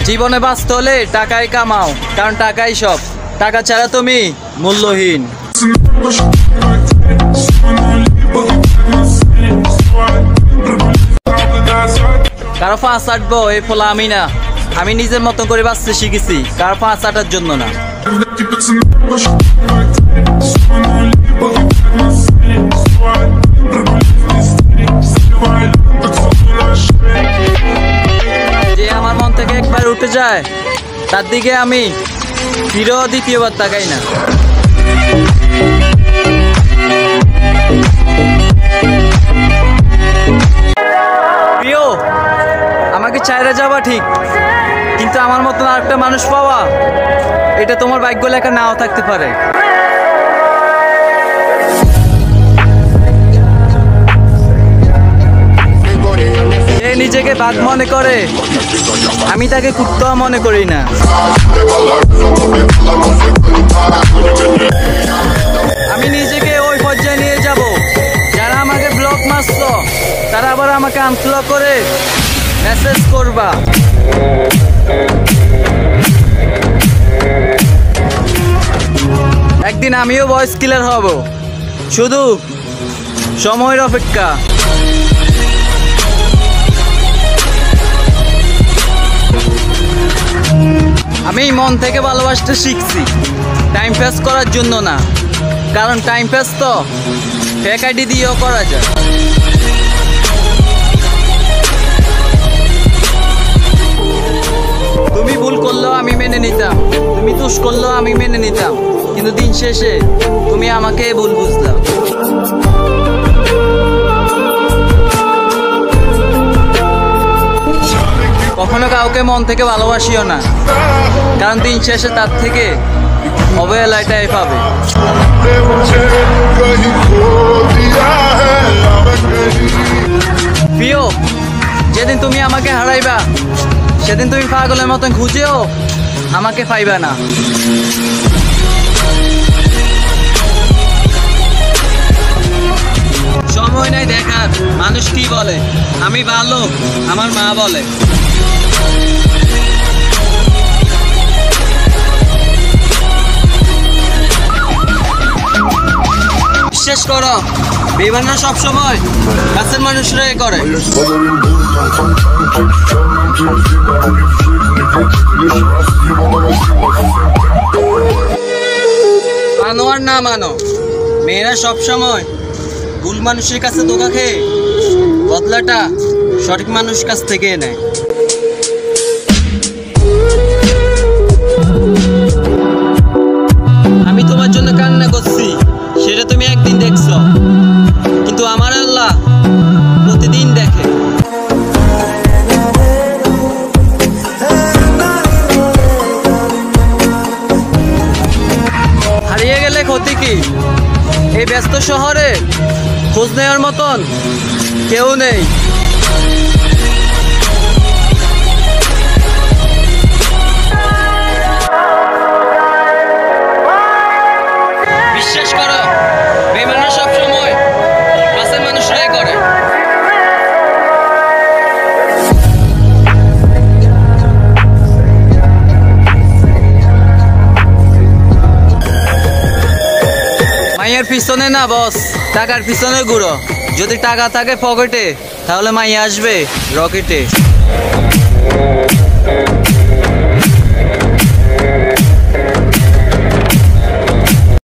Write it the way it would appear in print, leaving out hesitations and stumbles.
জীবনে বাঁচতে হলে টাকাই কামাও, কারণ টাকাই সব। টাকা ছাড়া তুমি মূল্যহীন। কারো ফাঁস আটবো এই ফলা আমি না, আমি নিজের মতো করে বাঁচতে শিখেছি, কারো ফাঁস আটার জন্য না। যে আমার মন থেকে একবার উঠে যায় তার দিকে আমি ফিরেও দ্বিতীয়বার তাকাই না। প্রিয়, আমাকে চাইরা যাওয়া ঠিক, কিন্তু আমার মতন আরেকটা মানুষ পাওয়া এটা তোমার ভাগ্য লেখা নাও থাকতে পারে। যে নিজেকে বাঘ মনে করে আমি তাকে কুত্তা মনে করি না। আমি নিজেকে ওই পর্যায়ে নিয়ে যাব যারা আমাকে ব্লক মারছ তারা আবার আমাকে আনফ্লো করে মেসেজ করবা। একদিন আমিও ভয়েস কিলার হব, শুধু সময়ের অপেক্ষা। আমি মন থেকে ভালোবাসতে শিখছি, টাইম পাস করার জন্য না, কারণ টাইম পাস তো ফেক আইডি দিয়েও করা যায়। তুমি ভুল করলেও আমি মেনে নিতাম, তুমি দোষ করলেও আমি মেনে নিতাম, কিন্তু দিন শেষে তুমি আমাকে ভুল বুঝলা। কখনো কাউকে মন থেকে ভালোবাসিও না, কারণ দিন শেষে তার থেকে অবহেলাটাই পাবে। প্রিয়, যেদিন তুমি আমাকে হারাইবা সেদিন তুমি পাগলের মতন খুঁজেও আমাকে পাইবা না। সময় নাই দেখার মানুষ কি বলে, আমি ভালো আমার মা বলে। বিশ্বাস করো, বেইমানরা সবসময় কাছের মানুষরাই করে। মানো আর না মানো, মেয়েরা সবসময় ভুল মানুষের কাছে ধোঁকা খেয়ে বদলাটা সঠিক মানুষ কাছ থেকে নেয়। আমি তোমার জন্য কান্না করছি সেটা তুমি একদিন দেখছো, কিন্তু আমার আল্লাহ প্রতিদিন দেখে। হারিয়ে গেলে ক্ষতি কি? এই ব্যস্ত শহরে খোঁজ নেওয়ার মতন কেউ নেই। বিশ্বাস করো, বেইমানরা সবসময় কাছের মানুষরাই করে। মাইয়ার পিছনে না বস, টাকার পিছনে ঘুরো। যদি টাকা থাকে পকেটে তাহলে মাইয়া আসবে রকেটে।